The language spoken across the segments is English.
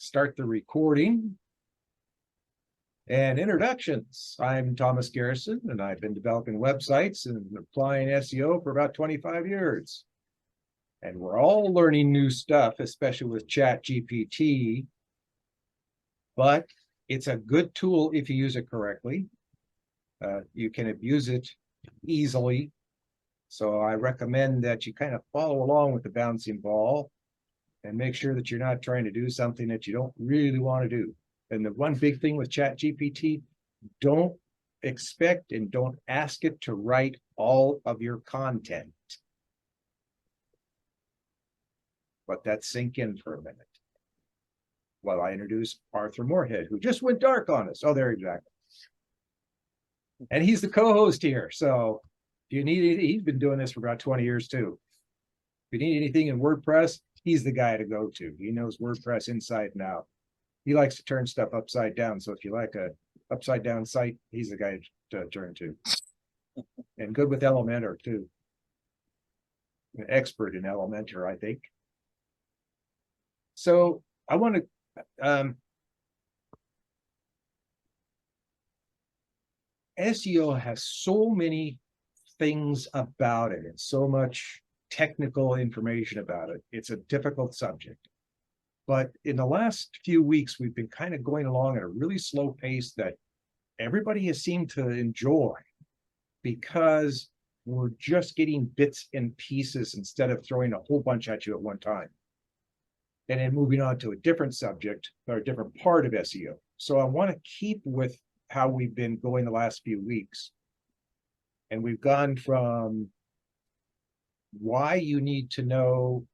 start the recording. And introductions. I'm Thomas Garrison, and I've been developing websites and applying SEO for about 25 years. And we're all learning new stuff, especially with ChatGPT. But it's a good tool if you use it correctly. You can abuse it easily. So I recommend that you kind of follow along with the bouncing ball and make sure that you're not trying to do something that you don't really want to do. And the one big thing with ChatGPT, don't expect and don't ask it to write all of your content. Let that sink in for a minute while I introduce Arthur Moorhead, who just went dark on us. Oh, there, exactly. And he's the co-host here. So if you need anything, he's been doing this for about 20 years too. If you need anything in WordPress, he's the guy to go to. He knows WordPress inside and out. He likes to turn stuff upside down. So if you like a upside down site, he's the guy to turn to. And good with Elementor too. An expert in Elementor, I think. So I want to SEO has so many things about it and so much technical information about it. It's a difficult subject. But in the last few weeks, we've been kind of going along at a really slow pace that everybody has seemed to enjoy because we're just getting bits and pieces instead of throwing a whole bunch at you at one time. And then moving on to a different subject or a different part of SEO. So I want to keep with how we've been going the last few weeks. And we've gone from why you need to know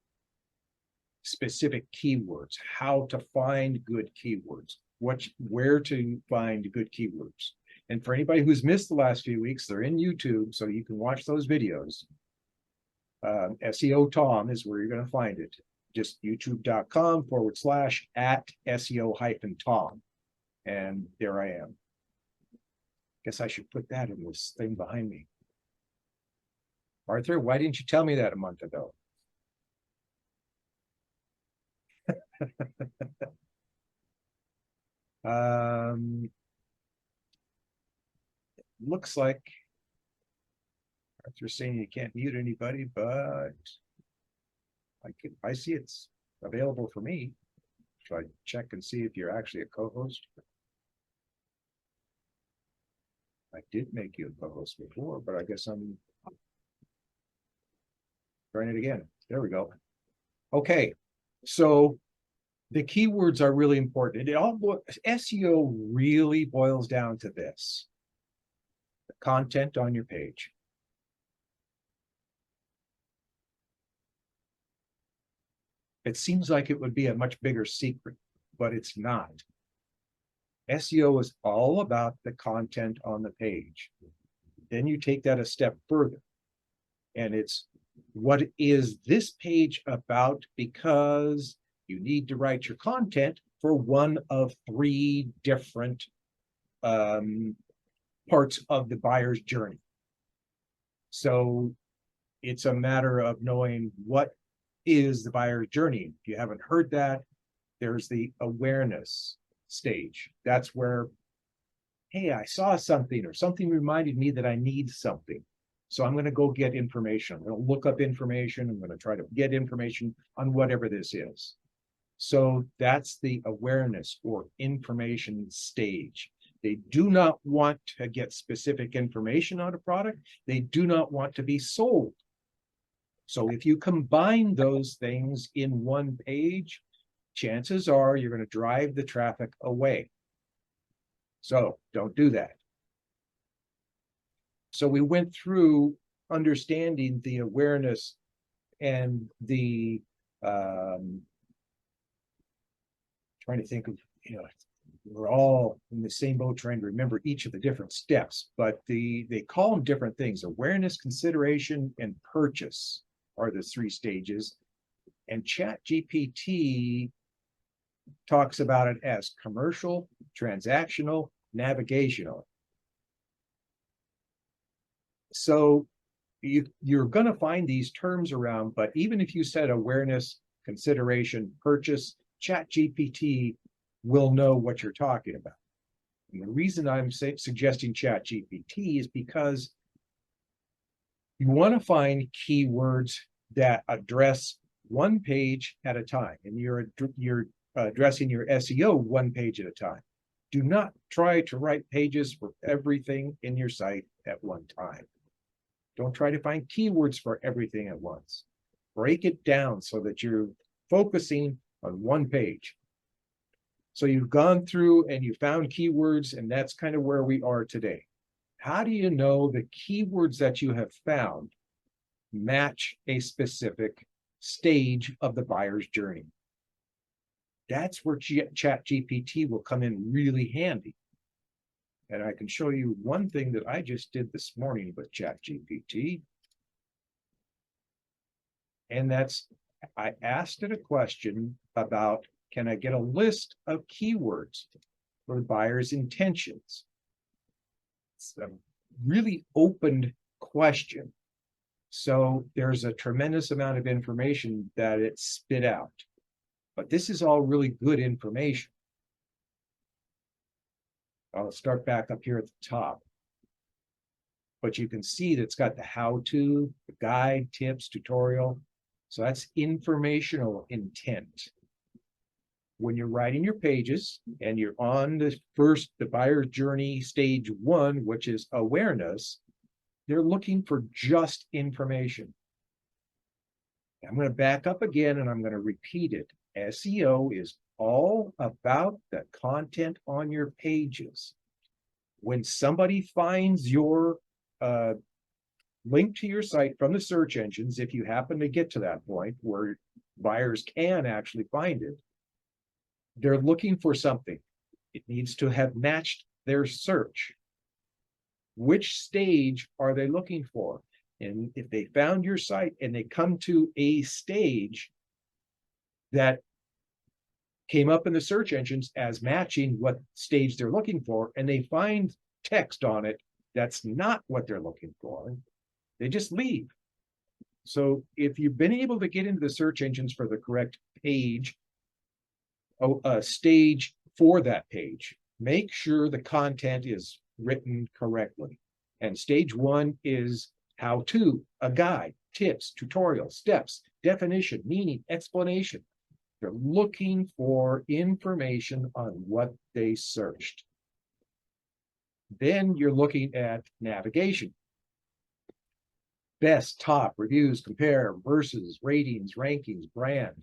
specific keywords, how to find good keywords, where to find good keywords. And for anybody who's missed the last few weeks, they're in YouTube, so you can watch those videos. SEO Tom is where you're going to find it. Just youtube.com/@SEO-Tom. And there I am. Guess I should put that in this thing behind me. Arthur, why didn't you tell me that a month ago? Looks like Arthur's saying you can't mute anybody, but I see it's available for me. Should I check and see if you're actually a co-host? I did make you a co-host before, but I guess I'm trying it again. There we go. Okay, so the keywords are really important. SEO really boils down to this: the content on your page. It seems like it would be a much bigger secret, but it's not. SEO is all about the content on the page. Then you take that a step further, and it's what is this page about, because you need to write your content for one of 3 different parts of the buyer's journey. So it's a matter of knowing what is the buyer's journey. If you haven't heard that, there's the awareness stage. That's where, hey, I saw something or something reminded me that I need something. So I'm going to go get information. I'm going to look up information. I'm going to try to get information on whatever this is. So that's the awareness or information stage. They do not want to get specific information on a product. They do not want to be sold. So if you combine those things in one page, chances are you're going to drive the traffic away. So don't do that. So we went through understanding the awareness and the trying to think of, we're all in the same boat trying to remember each of the different steps, but they call them different things. Awareness, consideration, and purchase are the 3 stages. And ChatGPT talks about it as commercial, transactional, navigational. So you're going to find these terms around, but even if you said awareness, consideration, purchase, ChatGPT will know what you're talking about. And the reason I'm suggesting ChatGPT is because you want to find keywords that address one page at a time, and you're addressing your SEO one page at a time. Do not try to write pages for everything in your site at one time. Don't try to find keywords for everything at once. Break it down so that you're focusing on one page. So you've gone through and you found keywords, and that's kind of where we are today. How do you know the keywords that you have found match a specific stage of the buyer's journey? That's where ChatGPT will come in really handy. And I can show you one thing that I just did this morning with ChatGPT. And that's, I asked it a question about, can I get a list of keywords for the buyer's intentions? It's a really open question. So there's a tremendous amount of information that it spit out. But this is all really good information. I'll start back up here at the top. But you can see that it's got the how-to, the guide, tips, tutorial. So that's informational intent. When you're writing your pages and you're on the buyer journey stage 1, which is awareness, they're looking for just information. I'm going to back up again and I'm going to repeat it. SEO is all about the content on your pages. When somebody finds your link to your site from the search engines, if you happen to get to that point where buyers can actually find it, they're looking for something. It needs to have matched their search. Which stage are they looking for? And if they found your site and they come to a stage that came up in the search engines as matching what stage they're looking for, and they find text on it that's not what they're looking for, they just leave. So if you've been able to get into the search engines for the correct page, stage for that page, make sure the content is written correctly. And stage 1 is how to, a guide, tips, tutorial, steps, definition, meaning, explanation. They're looking for information on what they searched. Then you're looking at navigation. Best, top, reviews, compare, versus, ratings, rankings, brand.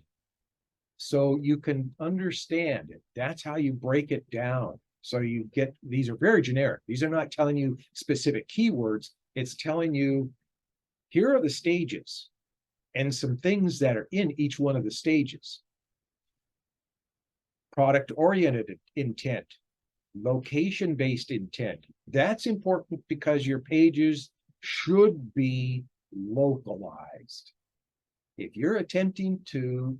So you can understand it. That's how you break it down. So you get, these are very generic. These are not telling you specific keywords. It's telling you, here are the stages and some things that are in each one of the stages. Product-oriented intent, location-based intent. That's important because your pages should be localized. If you're attempting to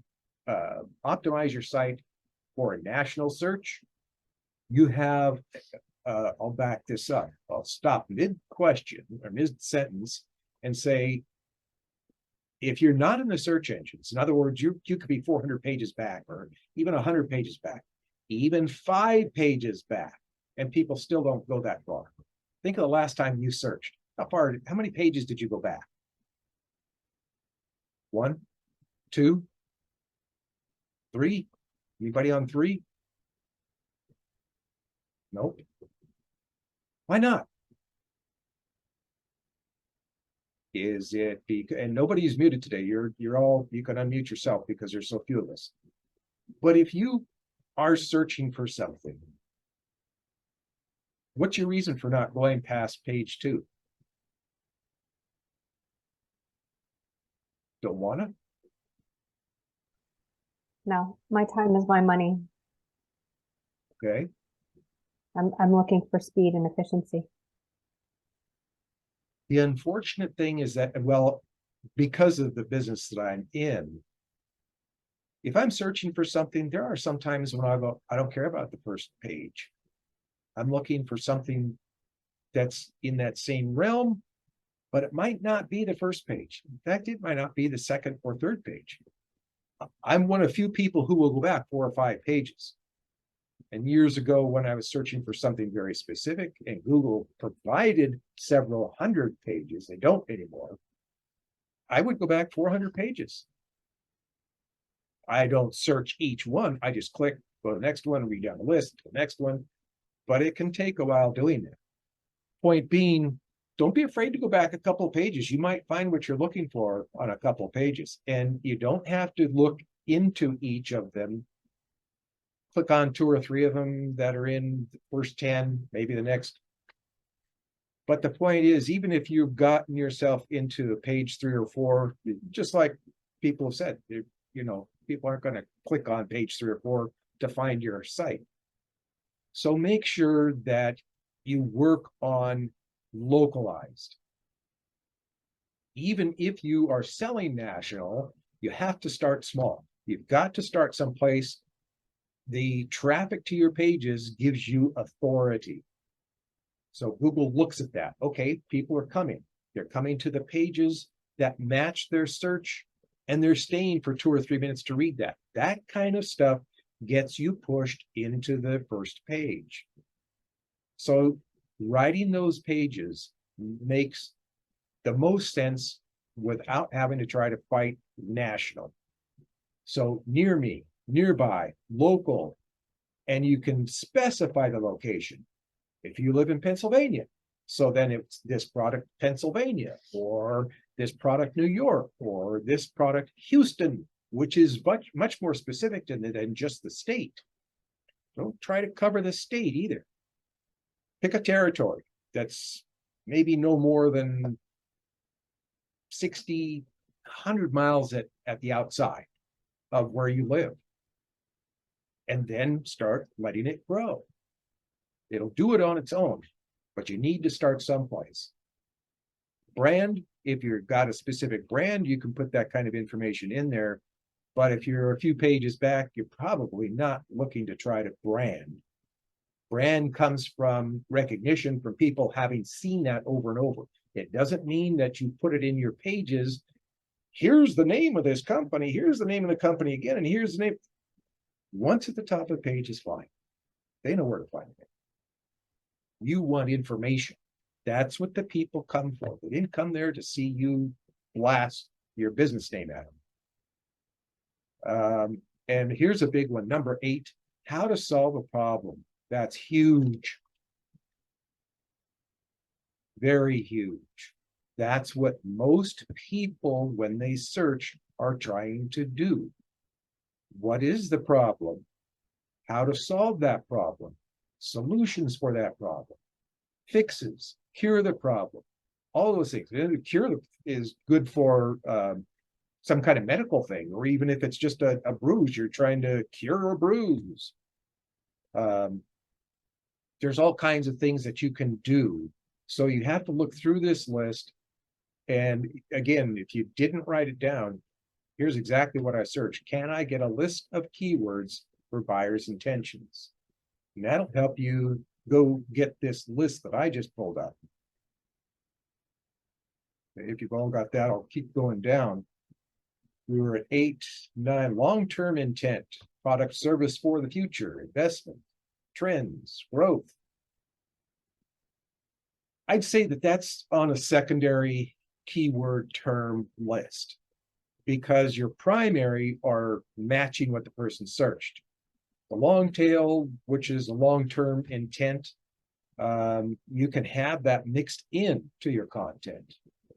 optimize your site for a national search, you have, I'll back this up. I'll stop mid-question or mid-sentence and say, if you're not in the search engines, in other words, you could be 400 pages back or even 100 pages back, even 5 pages back, and people still don't go that far. Think of the last time you searched. How many pages did you go back? 1, 2, 3? Anybody on 3? Nope. Why not? Is it because, and nobody's muted today, you're all, you can unmute yourself because there's so few of us. But if you are searching for something, what's your reason for not going past page 2? Don't want to? No, my time is my money. Okay. I'm looking for speed and efficiency. The unfortunate thing is that, well, because of the business that I'm in, if I'm searching for something, there are some times when I go, I don't care about the first page. I'm looking for something that's in that same realm, but it might not be the first page. In fact, it might not be the second or third page. I'm one of few people who will go back 4 or 5 pages. And years ago, when I was searching for something very specific and Google provided several hundred pages, they don't anymore, I would go back 400 pages. I don't search each one. I just click, go to the next one, read down the list, the next one. But it can take a while doing that. Point being, don't be afraid to go back a couple of pages. You might find what you're looking for on a couple of pages, and you don't have to look into each of them. Click on 2 or 3 of them that are in the first 10, maybe the next. But the point is, even if you've gotten yourself into page 3 or 4, just like people have said, people aren't going to click on page 3 or 4 to find your site. So make sure that you work on localized. Even if you are selling national, you have to start small. You've got to start someplace. The traffic to your pages gives you authority. So Google looks at that. Okay, people are coming. They're coming to the pages that match their search, and they're staying for 2 or 3 minutes to read that. That kind of stuff gets you pushed into the first page. So writing those pages makes the most sense without having to try to fight national. So near me, nearby, local, and you can specify the location. If you live in Pennsylvania, so then it's this product Pennsylvania, or this product New York, or this product Houston, which is much more specific than just the state. Don't try to cover the state either. Pick a territory that's maybe no more than 60, 100 miles at the outside of where you live. And then start letting it grow. It'll do it on its own, but you need to start someplace. Brand, if you've got a specific brand, you can put that kind of information in there. But if you're a few pages back, you're probably not looking to try to brand. Brand comes from recognition from people having seen that over and over. It doesn't mean that you put it in your pages. Here's the name of this company. Here's the name of the company again. And here's the name. Once at the top of the page is fine. They know where to find it. You want information. That's what the people come for. They didn't come there to see you blast your business name at them. And here's a big one, number 8, how to solve a problem. That's huge. Very huge. That's what most people, when they search, are trying to do. What is the problem? How to solve that problem? Solutions for that problem. Fixes, cure the problem. All those things. Cure is good for some kind of medical thing, or even if it's just a bruise, you're trying to cure a bruise. There's all kinds of things that you can do. So you have to look through this list. And again, if you didn't write it down, here's exactly what I searched. Can I get a list of keywords for buyer's intentions? And that'll help you go get this list that I just pulled up. If you've all got that, I'll keep going down. We were at 8, 9, long-term intent, product service for the future, investment, trends, growth. I'd say that that's on a secondary keyword term list, because your primary are matching what the person searched. The long tail, which is a long-term intent, you can have that mixed in to your content.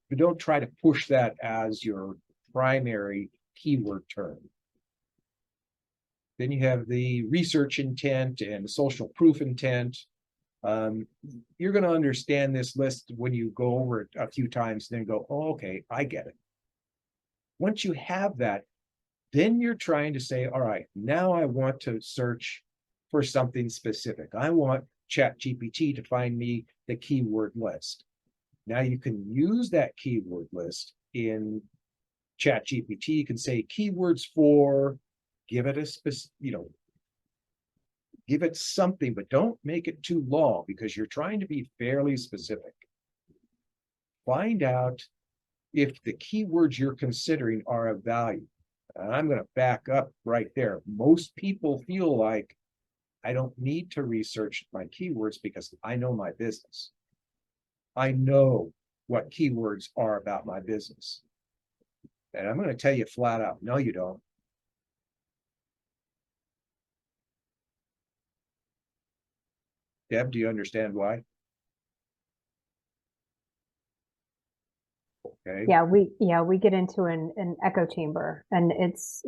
But don't try to push that as your primary keyword term. Then you have the research intent and social proof intent. You're going to understand this list when you go over it a few times, then go, oh, okay, I get it. Once you have that, then you're trying to say, all right, now I want to search for something specific. I want ChatGPT to find me the keyword list. Now you can use that keyword list in ChatGPT. You can say keywords for, give it a specific, give it something, but don't make it too long because you're trying to be fairly specific. Find out if the keywords you're considering are of value. And I'm going to back up right there. Most people feel like I don't need to research my keywords because I know my business. I know what keywords are about my business. And I'm going to tell you flat out, no, you don't. Deb, do you understand why? Okay. Yeah, we get into an echo chamber, and it's,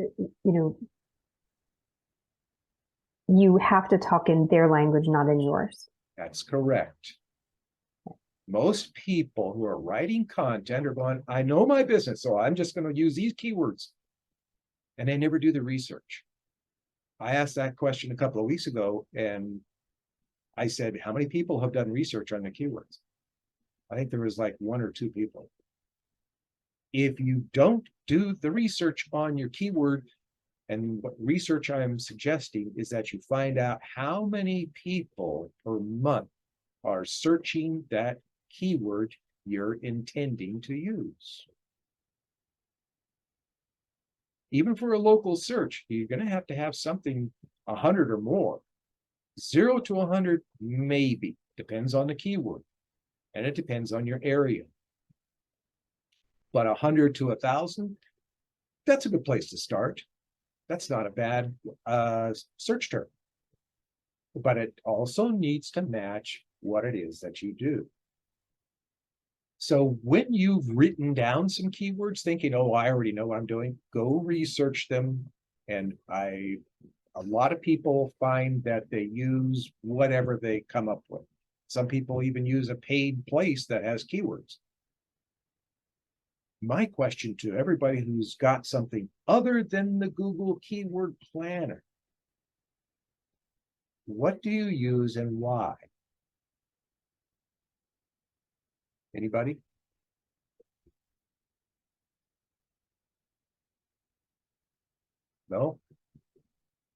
you have to talk in their language, not in yours. That's correct. Most people who are writing content are going, I know my business, so I'm just going to use these keywords. And they never do the research. I asked that question a couple of weeks ago, and I said, how many people have done research on the keywords? I think there was like 1 or 2 people. If you don't do the research on your keyword, and what research I'm suggesting is that you find out how many people per month are searching that keyword you're intending to use. Even for a local search, you're going to have something 100 or more. 0 to 100, maybe. Depends on the keyword. And it depends on your area. But 100 to 1,000, that's a good place to start. That's not a bad search term. But it also needs to match what it is that you do. So when you've written down some keywords thinking, oh, I already know what I'm doing, go research them. And a lot of people find that they use whatever they come up with. Some people even use a paid place that has keywords. My question to everybody who's got something other than the Google Keyword Planner, what do you use and why? Anybody? No?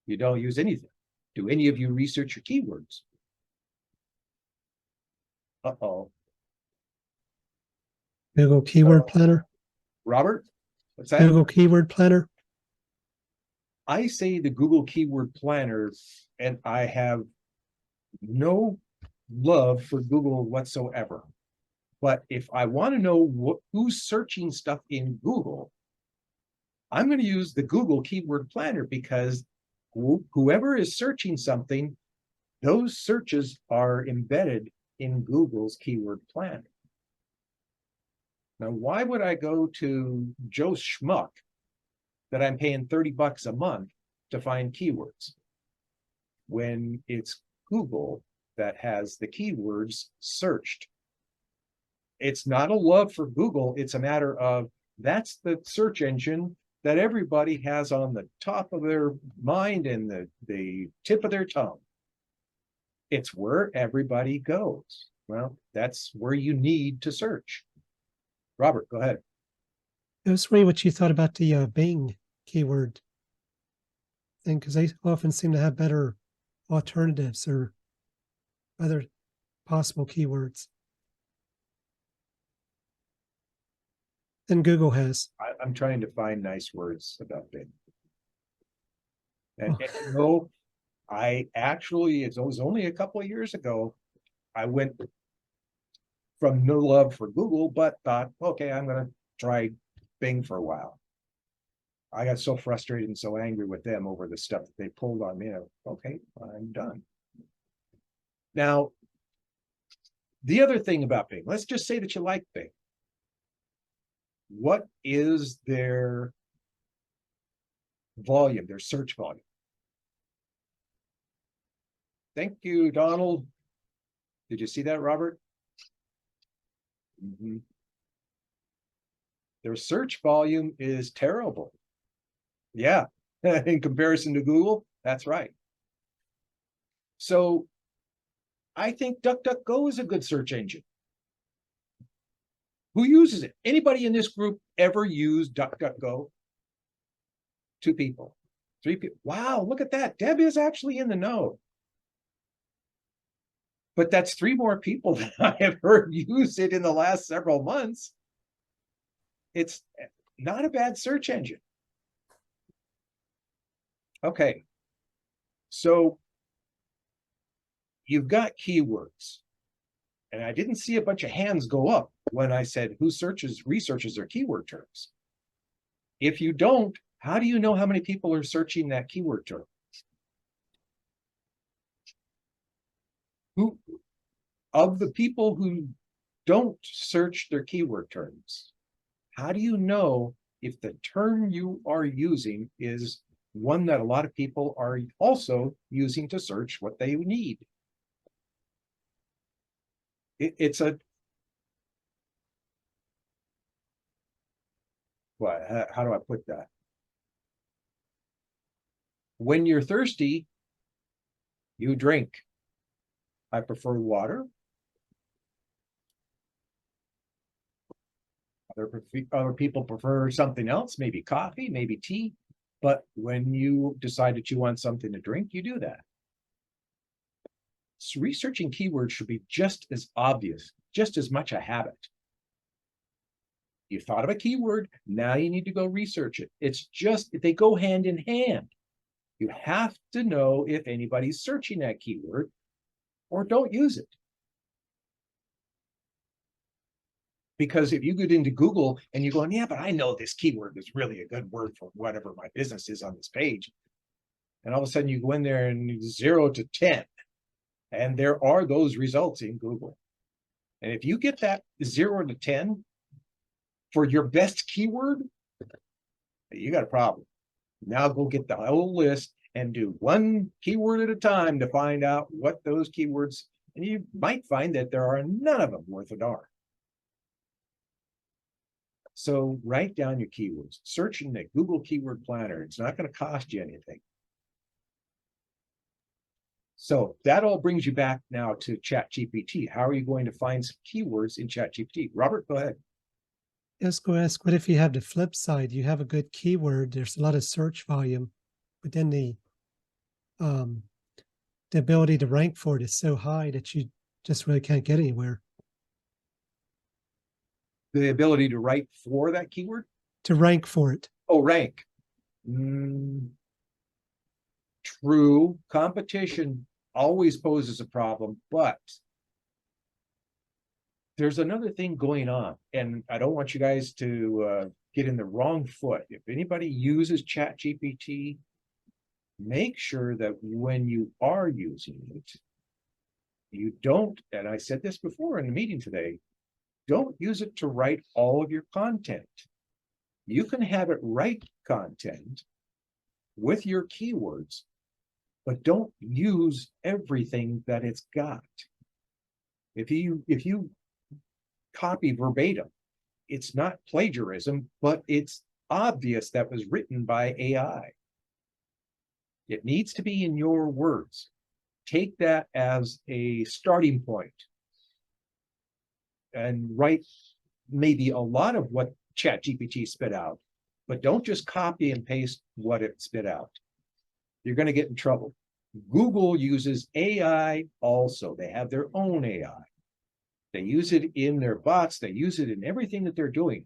You don't use anything. Do any of you research your keywords? Uh-oh. Google Keyword Planner. Robert, what's that? Google Keyword Planner. I say the Google Keyword Planner, and I have no love for Google whatsoever. But if I want to know who's searching stuff in Google, I'm going to use the Google Keyword Planner because whoever is searching something, those searches are embedded in Google's Keyword Planner. Now, why would I go to Joe Schmuck that I'm paying $30 a month to find keywords when it's Google that has the keywords searched? It's not a love for Google. It's a matter of that's the search engine that everybody has on the top of their mind and the tip of their tongue. It's where everybody goes. Well, that's where you need to search. Robert, go ahead. I was wondering what you thought about the Bing keyword thing, because they often seem to have better alternatives or other possible keywords than Google has. I'm trying to find nice words about Bing. And no, I actually, it was only a couple of years ago, I went from no love for Google, but thought, okay, I'm going to try Bing for a while. I got so frustrated and so angry with them over the stuff that they pulled on me. Okay, I'm done. Now, the other thing about Bing, let's just say that you like Bing. What is their volume, their search volume? Thank you, Donald. Did you see that, Robert? Mm-hmm. Their search volume is terrible. Yeah, in comparison to Google, that's right. So I think DuckDuckGo is a good search engine. Who uses it? Anybody in this group ever use DuckDuckGo? 2 people, 3 people. Wow, look at that. Deb is actually in the know. But that's 3 more people that I have heard use it in the last several months. It's not a bad search engine. Okay. So you've got keywords. And I didn't see a bunch of hands go up when I said who researches their keyword terms. If you don't, how do you know how many people are searching that keyword term? Who of the people who don't search their keyword terms, how do you know if the term you are using is one that a lot of people are also using to search what they need? It's a, what, how do I put that? When you're thirsty, you drink. I prefer water. Other people prefer something else, maybe coffee, maybe tea. But when you decide that you want something to drink, you do that. So researching keywords should be just as obvious, just as much a habit. You thought of a keyword, now you need to go research it. It's just, they go hand in hand. You have to know if anybody's searching that keyword or don't use it. Because if you get into Google and you're going, yeah, but I know this keyword is really a good word for whatever my business is on this page. And all of a sudden you go in there and 0 to 10, and there are those results in Google. And if you get that 0 to 10 for your best keyword, you got a problem. Now go get the whole list and do one keyword at a time to find out what those keywords, and you might find that there are none of them worth a darn. So write down your keywords, search in the Google Keyword Planner. It's not going to cost you anything. So that all brings you back now to ChatGPT. How are you going to find some keywords in ChatGPT? Robert, go ahead. Let's go ask, what if you have the flip side? You have a good keyword, there's a lot of search volume, but then the ability to rank for it is so high that you just really can't get anywhere. The ability to write for that keyword? To rank for it. Oh, rank. True. Competition always poses a problem, but there's another thing going on, and I don't want you guys to get in the wrong foot. If anybody uses ChatGPT, make sure that when you are using it, you don't, and I said this before in the meeting today, don't use it to write all of your content. You can have it write content with your keywords, but don't use everything that it's got. If you copy verbatim, it's not plagiarism, but it's obvious that was written by AI. It needs to be in your words. Take that as a starting point and write maybe a lot of what ChatGPT spit out, but don't just copy and paste what it spit out. You're going to get in trouble. Google uses AI also. They have their own AI. They use it in their bots. They use it in everything that they're doing.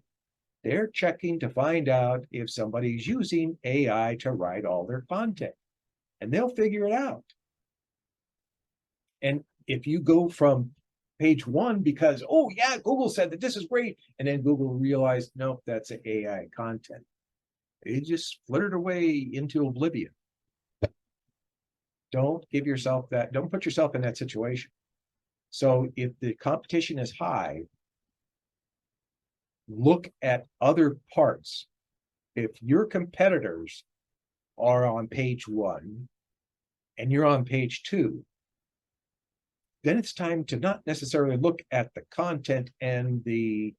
They're checking to find out if somebody's using AI to write all their content, and they'll figure it out. And if you go from page 1 because, oh yeah, Google said that this is great, and then Google realized, nope, that's AI content, it just flittered away into oblivion. Don't give yourself that, don't put yourself in that situation. So if the competition is high, look at other parts. If your competitors are on page 1 and you're on page 2, then it's time to not necessarily look at the content and the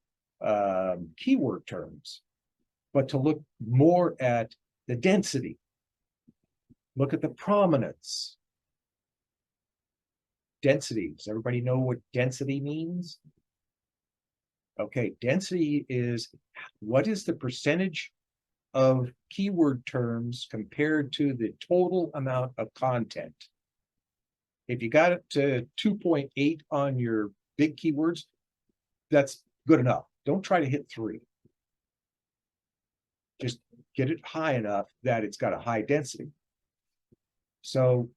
keyword terms, but to look more at the density. Look at the prominence. Density. Does everybody know what density means? Okay, density is what is the percentage of keyword terms compared to the total amount of content. If you got it to 2.8 on your big keywords, that's good enough. Don't try to hit 3. Just get it high enough that it's got a high density. So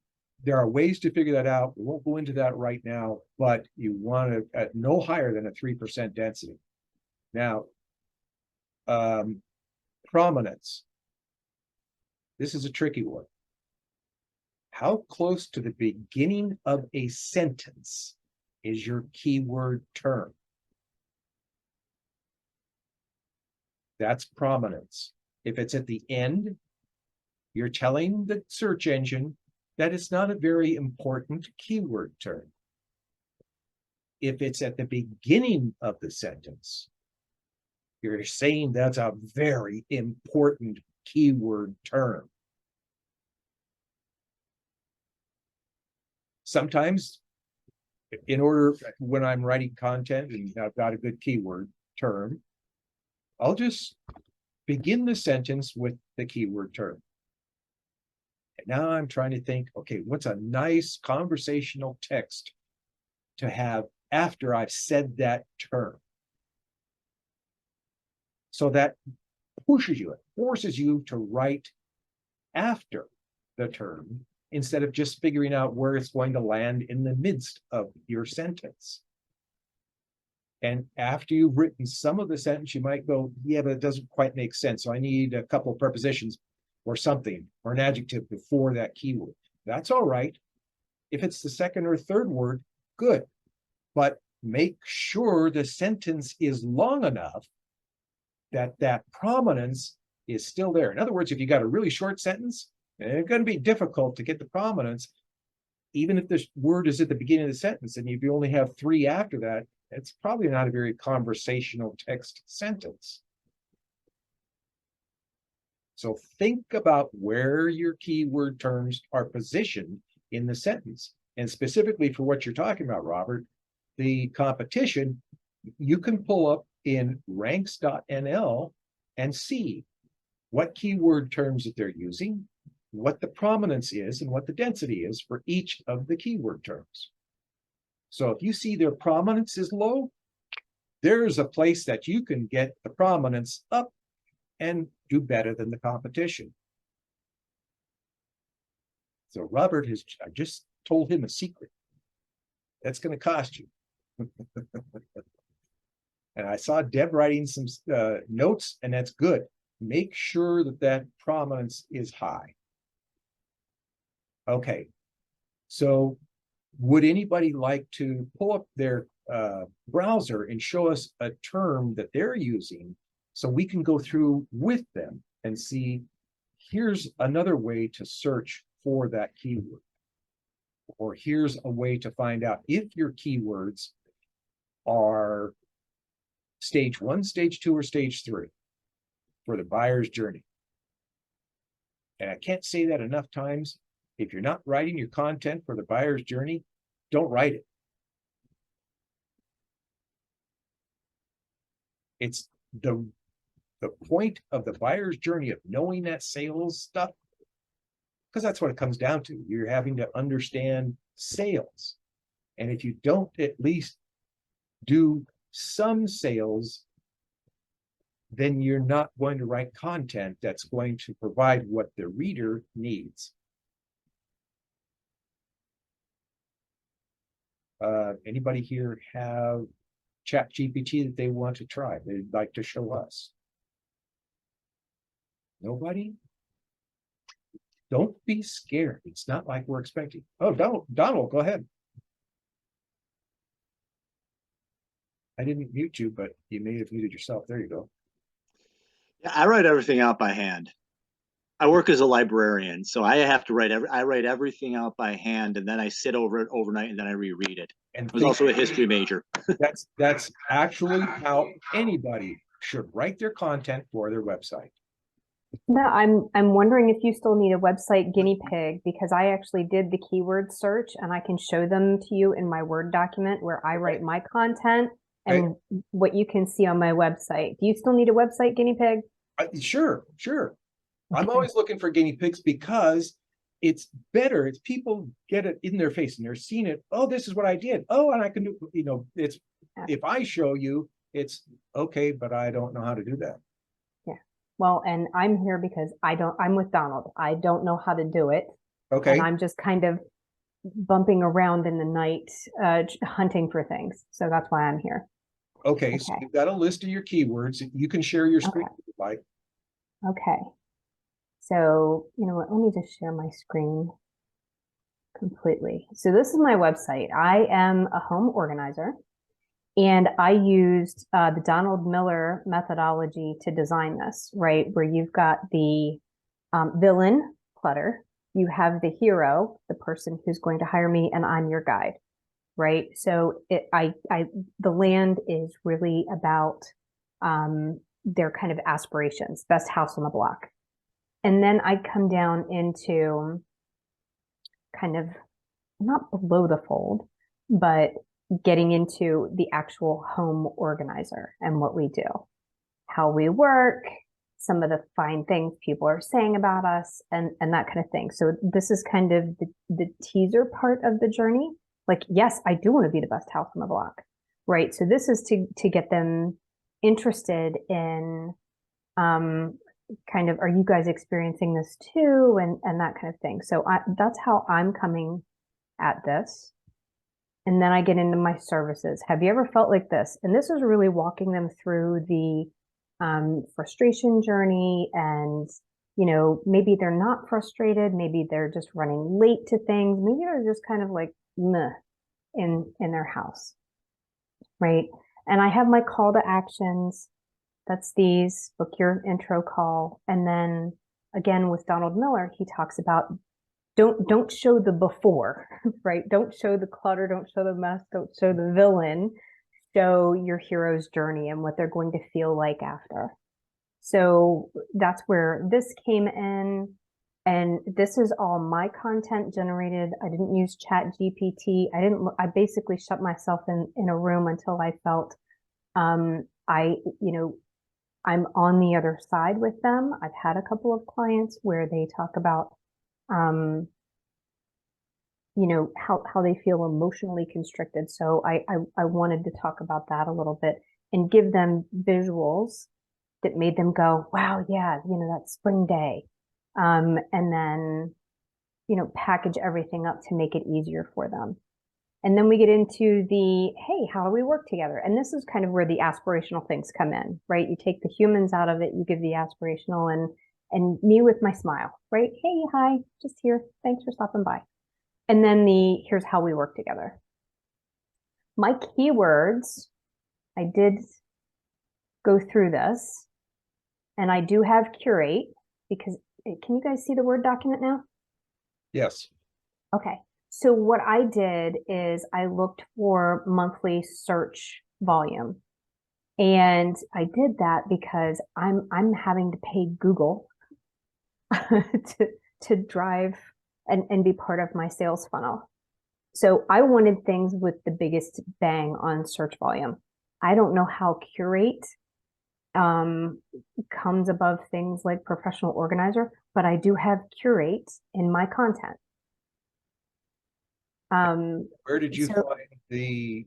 there are ways to figure that out. We won't go into that right now, but you want to at no higher than a 3% density. Now, prominence. This is a tricky one. How close to the beginning of a sentence is your keyword term? That's prominence. If it's at the end, you're telling the search engine that it's not a very important keyword term. If it's at the beginning of the sentence, you're saying that's a very important keyword term. Sometimes, in order, when I'm writing content and I've got a good keyword term, I'll just begin the sentence with the keyword term. And now I'm trying to think, okay, what's a nice conversational text to have after I've said that term? So that pushes you, it forces you to write after the term instead of just figuring out where it's going to land in the midst of your sentence. And after you've written some of the sentence, you might go, yeah, but it doesn't quite make sense. So I need a couple of prepositions or something, or an adjective before that keyword. That's all right. If it's the second or third word, good. But make sure the sentence is long enough that that prominence is still there. In other words, if you got a really short sentence, it's going to be difficult to get the prominence, even if the word is at the beginning of the sentence, and if you only have 3 after that, it's probably not a very conversational text sentence. So think about where your keyword terms are positioned in the sentence. And specifically for what you're talking about, Robert, the competition, you can pull up in ranks.nl and see what keyword terms that they're using, what the prominence is, and what the density is for each of the keyword terms. So if you see their prominence is low, there's a place that you can get the prominence up and do better than the competition. So Robert has, I just told him a secret. That's going to cost you. And I saw Deb writing some notes, and that's good. Make sure that that prominence is high. Okay. So would anybody like to pull up their browser and show us a term that they're using so we can go through with them and see, here's another way to search for that keyword. Or here's a way to find out if your keywords are stage 1, stage 2, or stage 3 for the buyer's journey. And I can't say that enough times. If you're not writing your content for the buyer's journey, don't write it. It's the point of the buyer's journey of knowing that sales stuff, because that's what it comes down to. You're having to understand sales. And if you don't at least do some sales, then you're not going to write content that's going to provide what the reader needs. Anybody here have ChatGPT that they want to try, they'd like to show us? Nobody? Don't be scared. It's not like we're expecting. Oh, Donald, go ahead. I didn't mute you, but you may have muted yourself. There you go. Yeah, I write everything out by hand. I work as a librarian, so I have to write everything out by hand, and then I sit over it overnight, and then I reread it. And I was also a history major. That's actually how anybody should write their content for their website. No, I'm wondering if you still need a website guinea pig, because I actually did the keyword search and I can show them to you in my Word document where I write my content and what you can see on my website. Do you still need a website guinea pig? Sure. I'm always looking for guinea pigs because it's better. It's people get it in their face and they're seeing it. Oh, this is what I did. Oh, and I can do, it's, if I show you, it's okay, but I don't know how to do that. Yeah. Well, and I'm here because I'm with Donald. I don't know how to do it. Okay, And I'm just kind of bumping around in the night, hunting for things. So that's why I'm here. okay, so Okay. you've got a list of your keywords. You can share your screen Okay. if you'd like. Okay. So, you know what? Let me just share my screen completely. So this is my website. I am a home organizer, and I used the Donald Miller methodology to design this, right? Where you've got the villain, clutter, you have the hero, the person who's going to hire me, and I'm your guide, right? So the land is really about their kind of aspirations, best house on the block. And then I come down into kind of not below the fold, but getting into the actual home organizer and what we do, how we work, some of the fine things people are saying about us, and that kind of thing. So this is kind of the teaser part of the journey. Like, yes, I do want to be the best house on the block, right? So this is to get them interested in kind of, are you guys experiencing this too, and that kind of thing. So that's how I'm coming at this. And then I get into my services. Have you ever felt like this? And this is really walking them through the frustration journey. And, you know, maybe they're not frustrated. Maybe they're just running late to things. Maybe they're just kind of like meh in their house, right? And I have my call to actions. That's these, book your intro call. And then again, with Donald Miller, he talks about don't show the before, right? Don't show the clutter, don't show the mess, don't show the villain. Show your hero's journey and what they're going to feel like after. So that's where this came in. And this is all my content generated. I didn't use Chat GPT. I basically shut myself in a room until I felt I'm on the other side with them. I've had a couple of clients where they talk about how they feel emotionally constricted. So I wanted to talk about that a little bit and give them visuals that made them go, wow, yeah, that spring day. And then, package everything up to make it easier for them. And then we get into the, hey, how do we work together? And this is kind of where the aspirational things come in, right? You take the humans out of it, you give the aspirational, and me with my smile, right? Hey, hi, just here. Thanks for stopping by. And then here's how we work together. My keywords, I did go through this, and I do have curate because, can you guys see the Word document now? Yes. Okay. So what I did is I looked for monthly search volume. And I did that because I'm having to pay Google to drive and be part of my sales funnel. So I wanted things with the biggest bang on search volume. I don't know how curate comes above things like professional organizer, but I do have curate in my content. Where did you so find the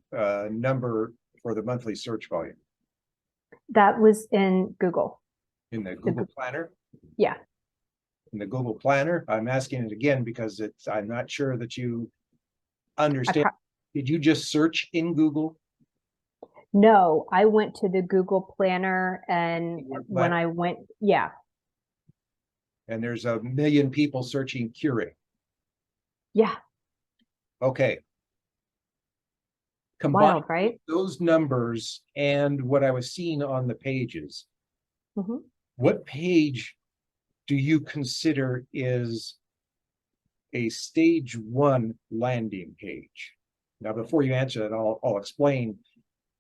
number for the monthly search volume? that was in Google. In the Google Planner? Yeah. In the Google Planner? I'm asking it again because I'm not sure that you understand. Did you just search in Google? No, I went to the Google Planner, and when I went, yeah. And there's 1 million people searching curate. Yeah. Okay. Combine Wild, right? those numbers and what I was seeing on the pages. Mm-hmm. What page do you consider is a stage 1 landing page? Now, before you answer that, I'll explain.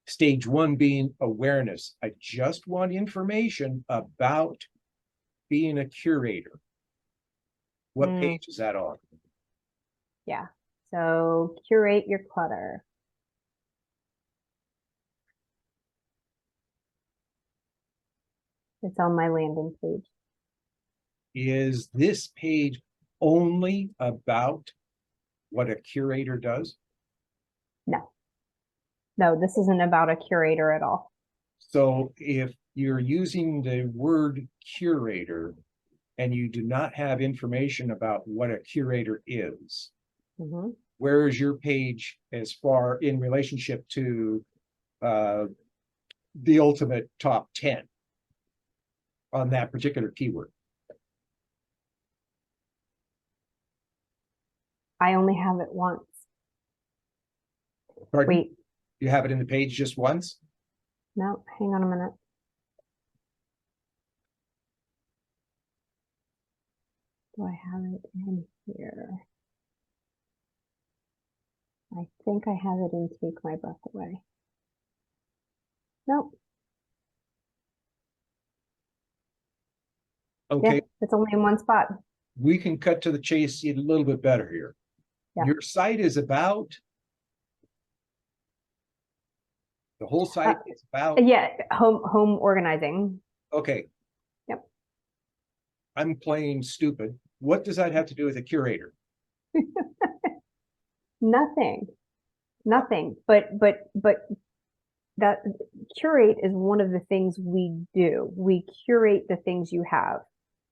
Stage 1 being awareness. I just want information about being a curator. What page is that on? Yeah. So curate your clutter. It's on my landing page. Is this page only about what a curator does? No. No, this isn't about a curator at all. So if you're using the word curator, and you do not have information about what a curator is, Mhm. where is your page as far in relationship to the ultimate top 10 on that particular keyword? I only have it once. Pardon? Wait, You have it in the page just once? no, hang on a minute. Do I have it in here? I think I have it in Take My Breath Away. Nope. Yeah, Okay, it's only in one spot. we can cut to the chase a little bit better here. Yeah. Your site is about, the whole site is about, Yeah, home organizing. okay. Yep. I'm playing stupid. What does that have to do with a curator? Nothing. But that curate is one of the things we do. We curate the things you have.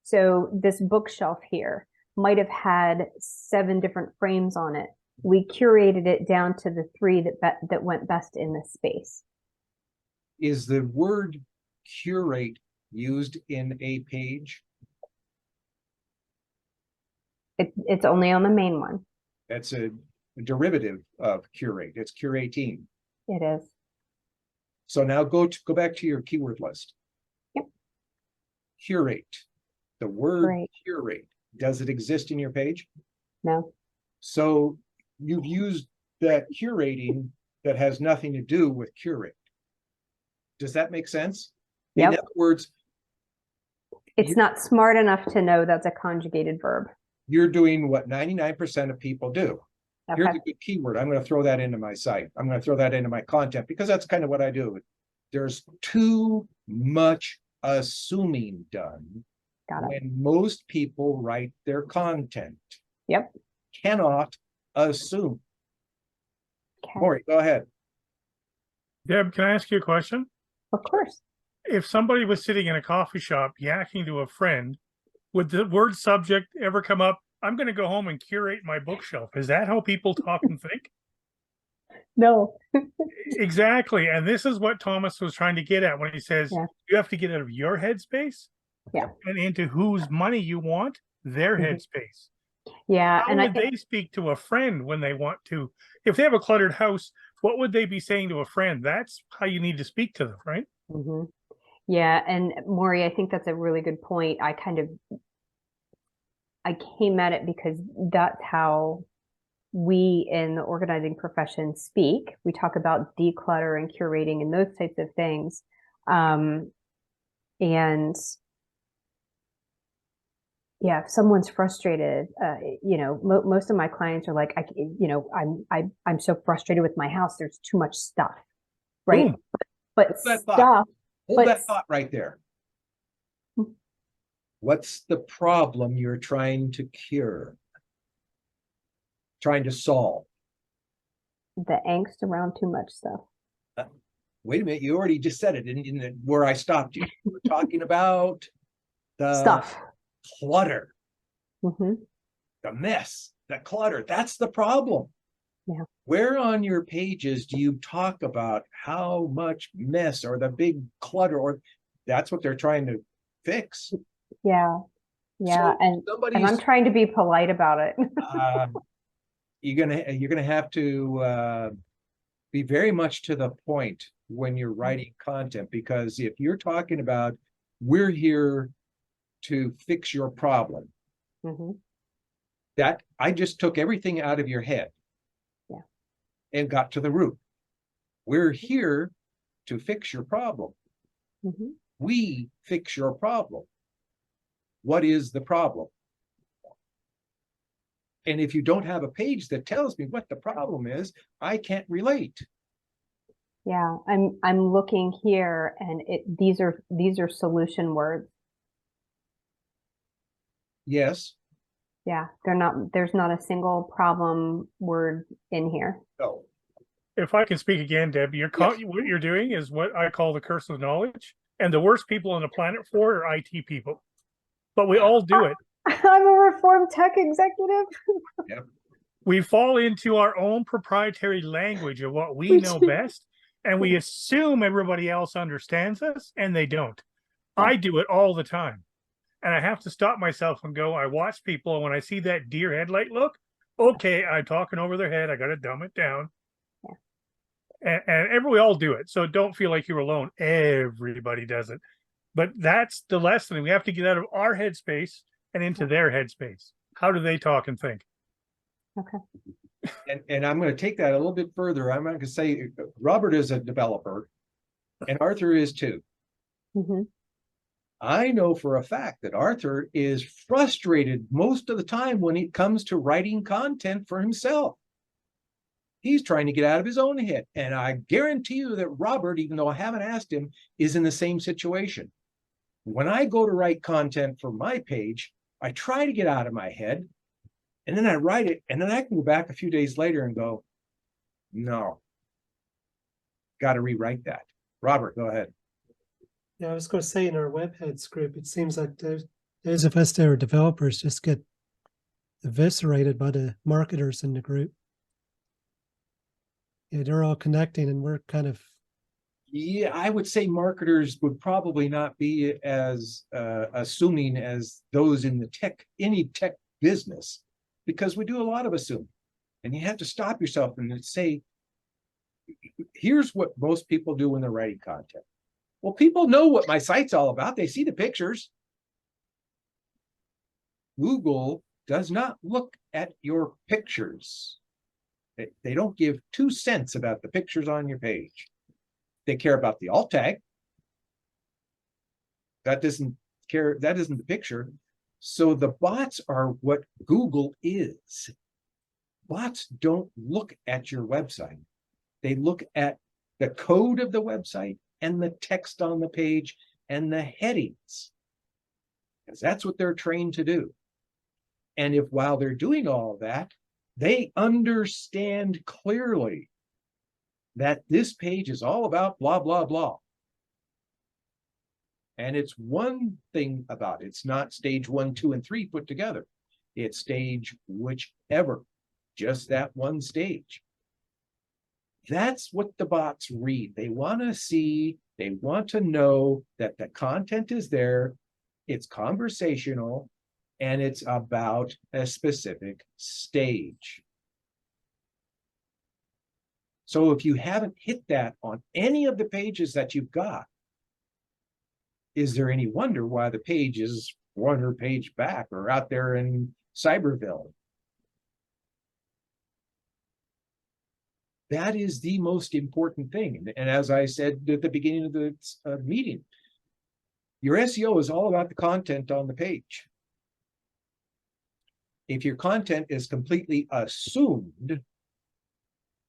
So this bookshelf here might have had 7 different frames on it. We curated it down to the 3 that went best in this space. Is the word curate used in a page? It's only on the main one. That's a derivative of curate. It's curating. It is. So now go back to your keyword list. Yep. Curate. The word Great. curate, does it exist in your page? No. So you've used that curating that has nothing to do with curate. Does that make sense? Yep. In other words, It's not smart enough to know that's a conjugated verb. you're doing what 99% of people do. Okay. Here's a good keyword. I'm going to throw that into my site. I'm going to throw that into my content because that's kind of what I do. There's too much assuming done Got it. when most people write their content. Yep. Cannot assume. Okay. Maury, go ahead. Deb, can I ask you a question? Of course. If somebody was sitting in a coffee shop yakking to a friend, would the word subject ever come up? I'm going to go home and curate my bookshelf. Is that how people talk and think? No. Exactly. And this is what Thomas was trying to get at when he says Yeah. you have to get out of your headspace Yeah. and into whose money you want, their Mhm. headspace. Yeah. How And I would think they speak to a friend when they want to? If they have a cluttered house, what would they be saying to a friend? That's how you need to speak to them, right? Mhm. Yeah, and Maury, I think that's a really good point. I came at it because that's how we in the organizing profession speak. We talk about declutter and curating and those types of things. And yeah, if someone's frustrated, most of my clients are like, I'm so frustrated with my house. There's too much stuff, right? Boom. But Hold that thought. stuff. Hold But- that thought right there. What's the problem you're trying to cure? Trying to solve? The angst around too much stuff. Wait a minute, you already just said it in where I stopped you. You were talking about the Stuff. clutter, Hmm. the mess, the clutter. That's the problem. Yeah. Where on your pages do you talk about how much mess or the big clutter, or that's what they're trying to fix? Yeah. Yeah. So and somebody's I'm trying to be polite about it. you're gonna have to be very much to the point when you're writing content, because if you're talking about we're here to fix your problem, Hmm. that I just took everything out of your head. Yeah. And got to the root. We're here to fix your problem. Hmm. We fix your problem. What is the problem? And if you don't have a page that tells me what the problem is, I can't relate. Yeah. I'm looking here and these are solution words. Yes. Yeah. There's not a single problem word in here. No. If I can speak again, Deb, what you're doing is what I call the curse of knowledge. And the worst people on the planet for are IT people. but we all do it. I'm a reformed tech executive. We fall into our own proprietary language of what we We know do. best, and we assume everybody else understands us, and they don't. Yeah. I do it all the time. And I have to stop myself and go, I watch people, and when I see that deer headlight look, okay, I'm talking over their head. I got to dumb it down. And we all do it. So don't feel like you're alone. Everybody does it. But that's the lesson. We have to get out of our headspace and into their headspace. How do they talk and think? Okay. And I'm going to take that a little bit further. I'm going to say Robert is a developer and Arthur is too. Hmm. I know for a fact that Arthur is frustrated most of the time when it comes to writing content for himself. He's trying to get out of his own head. And I guarantee you that Robert, even though I haven't asked him, is in the same situation. When I go to write content for my page, I try to get out of my head, and then I write it, and then I can go back a few days later and go, no, got to rewrite that. Robert, go ahead. Yeah, I was going to say in our webheads group, it seems like those of us that are developers just get eviscerated by the marketers in the group. Yeah, they're all connecting and we're kind of, Yeah, I would say marketers would probably not be as assuming as those in any tech business, because we do a lot of assuming. And you have to stop yourself and say, here's what most people do when they're writing content. Well, people know what my site's all about. They see the pictures. Google does not look at your pictures. They don't give 2 cents about the pictures on your page. They care about the alt tag. That isn't the picture. So the bots are what Google is. Bots don't look at your website. They look at the code of the website and the text on the page and the headings, because that's what they're trained to do. And if while they're doing all that, they understand clearly that this page is all about blah, blah, blah. And it's one thing about it. It's not stage 1, 2, and 3 put together. It's stage whichever, just that one stage. That's what the bots read. They want to see, they want to know that the content is there, it's conversational, and it's about a specific stage. So if you haven't hit that on any of the pages that you've got, is there any wonder why the page is 100 page back or out there in Cyberville? That is the most important thing. And as I said at the beginning of the meeting, your SEO is all about the content on the page. If your content is completely assumed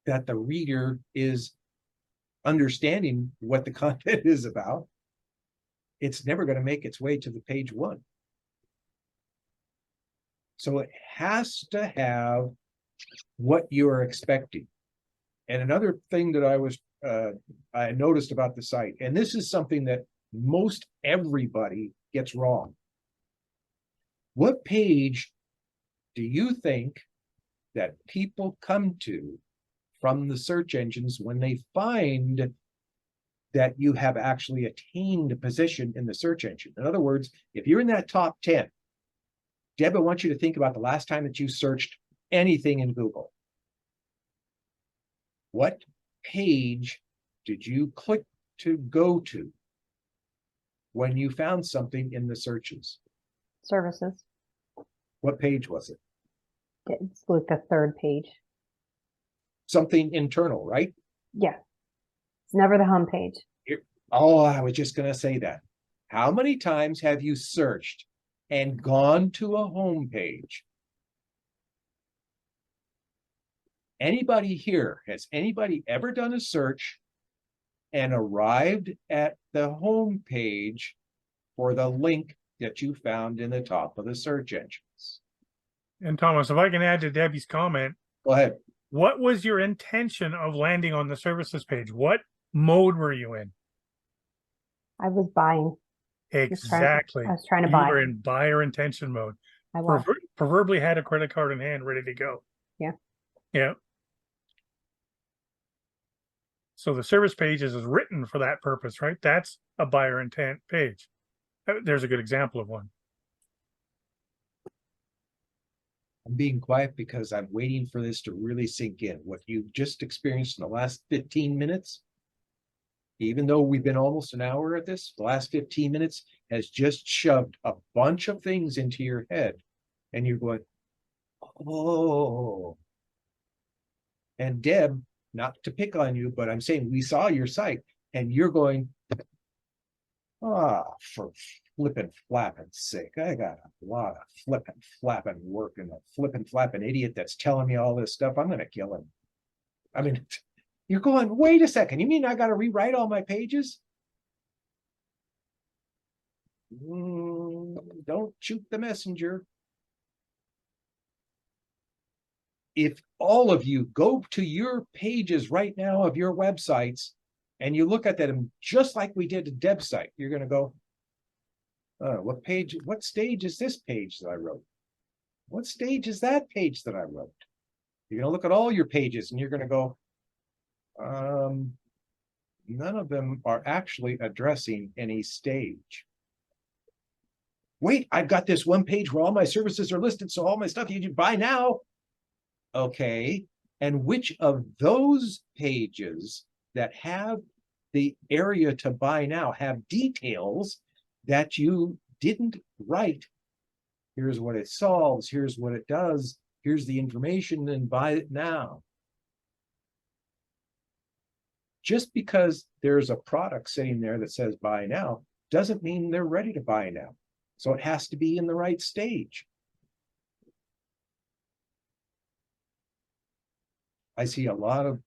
that the reader is understanding what the content is about, it's never going to make its way to the page 1. So it has to have what you're expecting. And another thing that I noticed about the site, and this is something that most everybody gets wrong. What page do you think that people come to from the search engines when they find that you have actually attained a position in the search engine? In other words, if you're in that top 10, Deb, I want you to think about the last time that you searched anything in Google. What page did you click to go to when you found something in the searches? Services. What page was it? It's like the 3rd page. Something internal, right? Yeah. It's never the home page. Oh, I was just going to say that. How many times have you searched and gone to a home page? Anybody here, has anybody ever done a search and arrived at the home page for the link that you found in the top of the search engines? And Thomas, if I can add to Debbie's comment, Go ahead. what was your intention of landing on the services page? What mode were you in? I was buying. Exactly. I was trying to You buy. were in buyer intention mode. I was. Proverbially had a credit card in hand, ready to go. Yeah. Yeah. So the service pages is written for that purpose, right? That's a buyer intent page. There's a good example of one. I'm being quiet because I'm waiting for this to really sink in. What you've just experienced in the last 15 minutes, even though we've been almost an hour at this, the last 15 minutes has just shoved a bunch of things into your head. And you're going, oh. And Deb, not to pick on you, but I'm saying we saw your site and you're going, for flippin' flappin' sake. I got a lot of flippin' flappin' work and a flippin' flappin' idiot that's telling me all this stuff. I'm gonna kill him. I mean, you're going, wait a second. You mean I gotta rewrite all my pages? Don't shoot the messenger. If all of you go to your pages right now of your websites and you look at them just like we did at Deb's site, you're going to go, what page, what stage is this page that I wrote? What stage is that page that I wrote? You're going to look at all your pages and you're going to go, none of them are actually addressing any stage. Wait, I've got this one page where all my services are listed, so all my stuff you can buy now. Okay, and which of those pages that have the area to buy now have details that you didn't write? Here's what it solves, here's what it does, here's the information, and buy it now. Just because there's a product sitting there that says buy now doesn't mean they're ready to buy now. So it has to be in the right stage. I see a lot of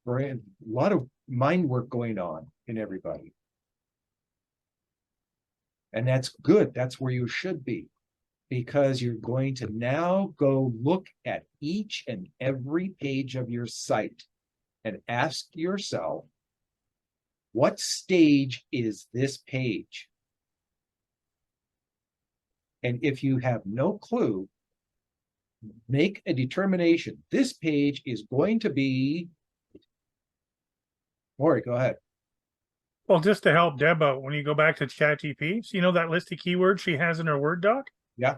mind work going on in everybody. And that's good. That's where you should be, because you're going to now go look at each and every page of your site and ask yourself, what stage is this page? And if you have no clue, make a determination. This page is going to be. Maury, go ahead. Well, just to help Deb out, when you go back to ChatGPT, so you know that list of keywords she has in her Word doc? Yeah.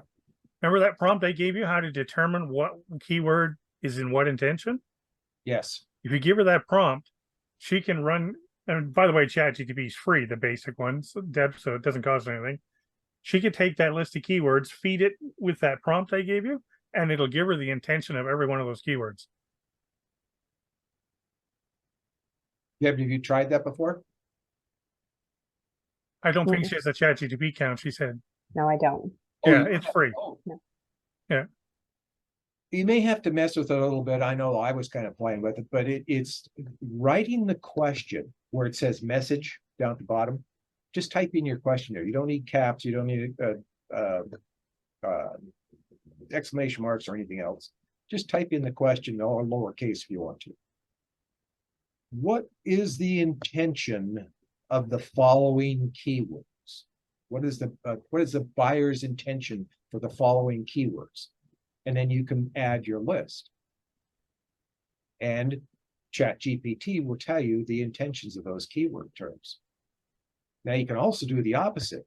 Remember that prompt I gave you, how to determine what keyword is in what intention? Yes. If you give her that prompt, she can run, and by the way, ChatGPT is free, the basic ones, Deb, so it doesn't cost anything. She could take that list of keywords, feed it with that prompt I gave you, and it'll give her the intention of every one of those keywords. Deb, have you tried that before? I don't think she has a ChatGPT account, she said. No, I don't. Yeah, it's free. No. Yeah. You may have to mess with it a little bit. I know I was kind of playing with it, but it's writing the question where it says message down at the bottom. Just type in your question there. You don't need caps. You don't need exclamation marks or anything else. Just type in the question or lowercase if you want to. What is the intention of the following keywords? What is the buyer's intention for the following keywords? And then you can add your list. And ChatGPT will tell you the intentions of those keyword terms. Now you can also do the opposite.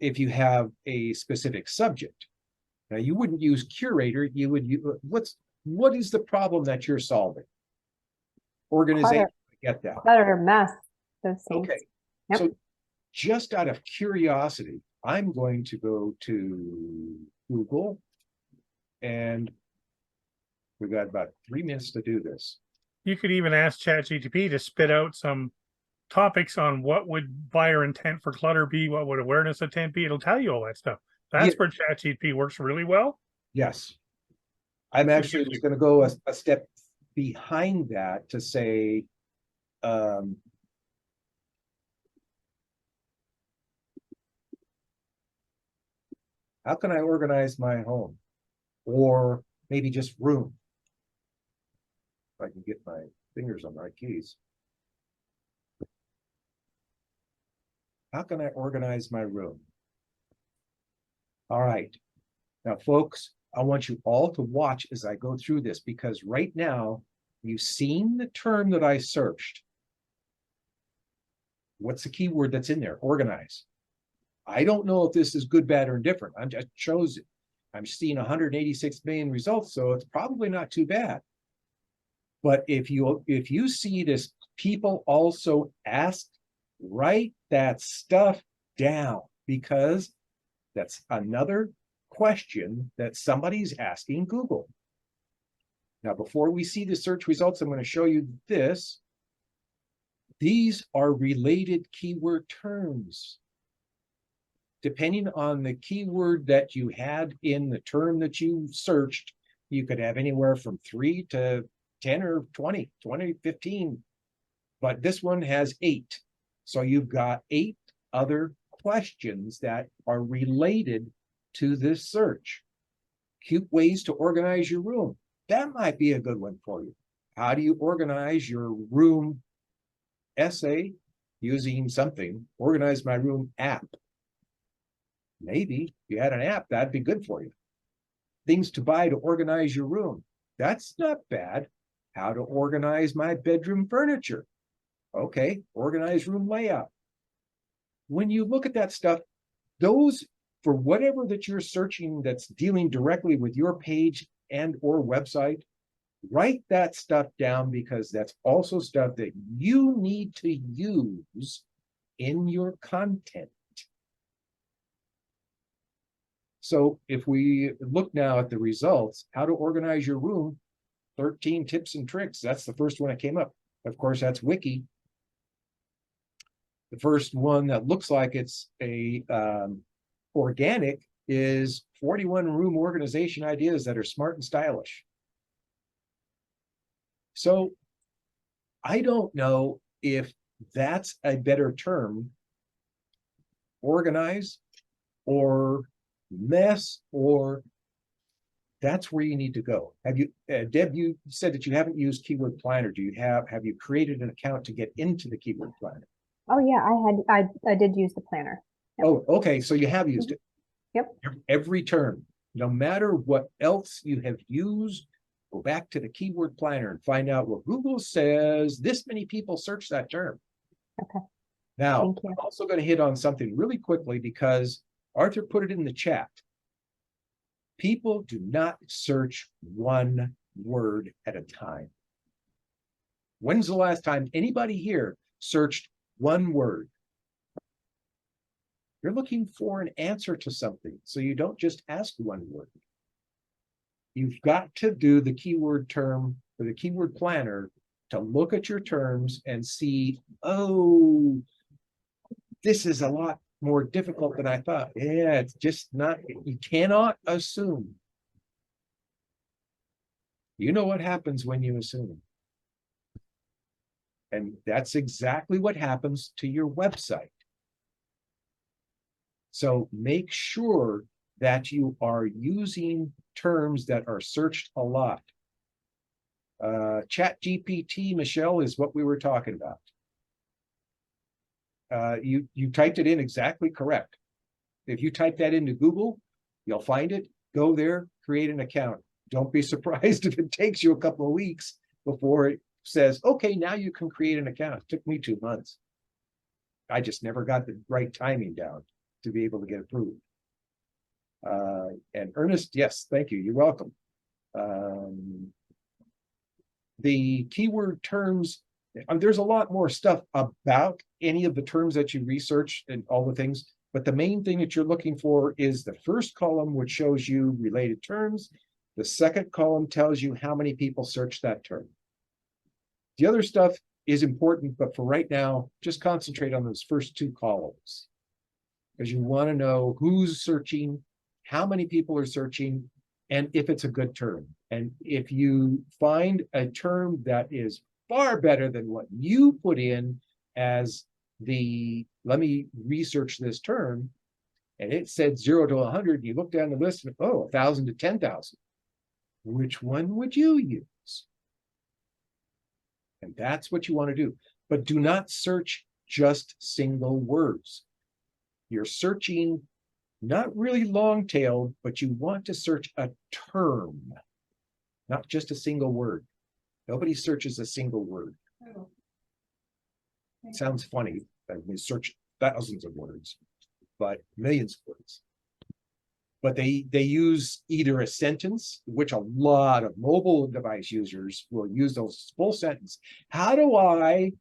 If you have a specific subject, now you wouldn't use curator, you would use, what is the problem that you're solving? Organization, I get that. Clutter, mess, those things. Okay, Yep. so just out of curiosity, I'm going to go to Google, and we've got about 3 minutes to do this. You could even ask ChatGPT to spit out some topics on what would buyer intent for clutter be, what would awareness intent be. It'll tell you all that stuff. That's where ChatGPT works really well. Yes. I'm actually just going to go a step behind that to say, how can I organize my home? Or maybe just room. If I can get my fingers on my keys. How can I organize my room? All right. Now, folks, I want you all to watch as I go through this, because right now you've seen the term that I searched. What's the keyword that's in there? Organize. I don't know if this is good, bad, or indifferent. I'm just chose it. I'm seeing 186 million results, so it's probably not too bad. But if you see this, people also ask, write that stuff down, because that's another question that somebody's asking Google. Now, before we see the search results, I'm going to show you this. These are related keyword terms. Depending on the keyword that you had in the term that you searched, you could have anywhere from 3 to 10 or 20, 15. But this one has 8. So you've got 8 other questions that are related to this search. Cute ways to organize your room. That might be a good one for you. How do you organize your room essay using something? Organize my room app. Maybe if you had an app, that'd be good for you. Things to buy to organize your room. That's not bad. How to organize my bedroom furniture. Okay, organize room layout. When you look at that stuff, those, for whatever that you're searching that's dealing directly with your page and or website, write that stuff down, because that's also stuff that you need to use in your content. So if we look now at the results, how to organize your room, 13 tips and tricks. That's the first one that came up. Of course, that's Wiki. The first one that looks like it's a organic is 41 room organization ideas that are smart and stylish. So I don't know if that's a better term, organize or mess, or that's where you need to go. Have you, Deb, you said that you haven't used Keyword Planner. Do you have you created an account to get into the Keyword Planner? Oh yeah, I did use the planner. Yep. Oh, okay. So you have used it. Yep. Every term, no matter what else you have used, go back to the Keyword Planner and find out what Google says. This many people search that term. Okay. Now, Thank you. I'm also going to hit on something really quickly, because Arthur put it in the chat. People do not search one word at a time. When's the last time anybody here searched one word? You're looking for an answer to something, so you don't just ask one word. You've got to do the keyword term or the Keyword Planner to look at your terms and see, oh, this is a lot more difficult than I thought. Yeah, it's just not, you cannot assume. You know what happens when you assume. And that's exactly what happens to your website. So make sure that you are using terms that are searched a lot. ChatGPT, Michelle, is what we were talking about. You typed it in exactly correct. If you type that into Google, you'll find it. Go there, create an account. Don't be surprised if it takes you a couple of weeks before it says, okay, now you can create an account. It took me 2 months. I just never got the right timing down to be able to get approved. And Ernest, yes, thank you. You're welcome. The keyword terms, there's a lot more stuff about any of the terms that you research and all the things, but the main thing that you're looking for is the first column, which shows you related terms. The second column tells you how many people search that term. The other stuff is important, but for right now, just concentrate on those first 2 columns, because you want to know who's searching, how many people are searching, and if it's a good term. And if you find a term that is far better than what you put in as the, let me research this term, and it said 0 to 100, you look down the list and, oh, 1,000 to 10,000. Which one would you use? And that's what you want to do. But do not search just single words. You're searching not really long tailed, but you want to search a term, not just a single word. Nobody searches a single word. It sounds funny that we search thousands of words, but millions of words. But they use either a sentence, which a lot of mobile device users will use those full sentence. How do I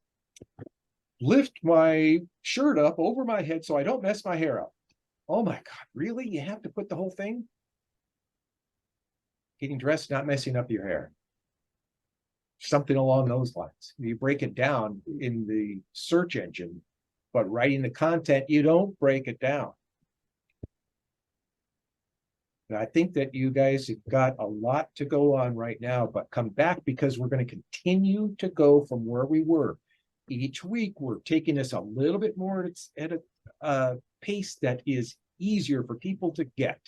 lift my shirt up over my head so I don't mess my hair up? Oh my God, really? You have to put the whole thing? Getting dressed, not messing up your hair. Something along those lines. You break it down in the search engine, but writing the content, you don't break it down. And I think that you guys have got a lot to go on right now, but come back because we're going to continue to go from where we were. Each week, we're taking this a little bit more at a pace that is easier for people to get.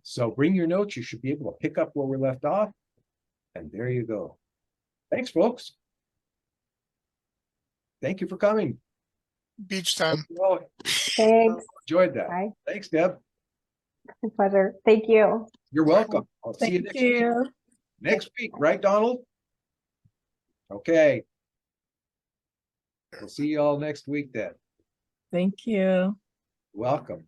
So bring your notes. You should be able to pick up where we left off. And there you go. Thanks, folks. Thank you for coming. Beach time. Hope you all Thanks. enjoyed that. Bye. Thanks, Deb. My pleasure. Thank you. You're welcome. I'll see you Thank next week. you. Next week, right, Donald? Okay. We'll see you all next week then. Thank you. Welcome.